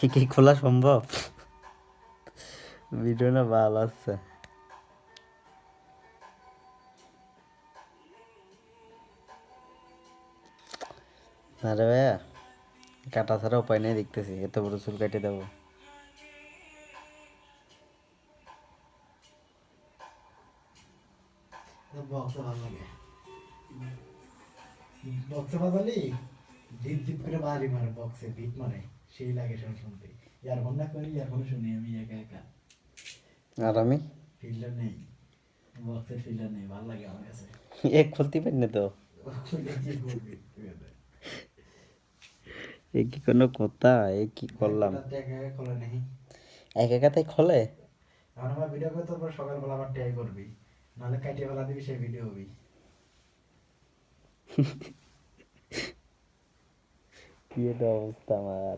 কি খোলা সম্ভব? ভিডিও না ভালো আছে। আরে ভাইয়া, কাটা ছাড়া উপায় নেই দেখতেছি, এত বড় চুল কেটে দেবো? বক্সে ভালো লাগে, বক্সে বাজালি জিপ জিপ করে বাড়ি মারে, বক্সে বিট মারে, সেই লাগে শুনে শুনতে। ইয়ারফোন না করি, ইয়ারফোনে শুনি আমি একা একা। আর আমি ফিল্টার নেই, বক্সের ফিল্টার নেই, ভালো লাগে আমার কাছে। এক খুলতে পারি না তো। কি করবি তুই এতে? এ কি কোনো কথা? এ কি দেখ করলাম? ওটা তো একা একা খোলে নেই। এক একাতেই খোলে? এখন আমার ভিডিও করে তোর পর সকালবেলা আবার ট্রাই করবি, নাহলে কাটিয়ে ফেলা দিবি, সেই ভিডিও হবি। কি একটা অবস্থা আমার।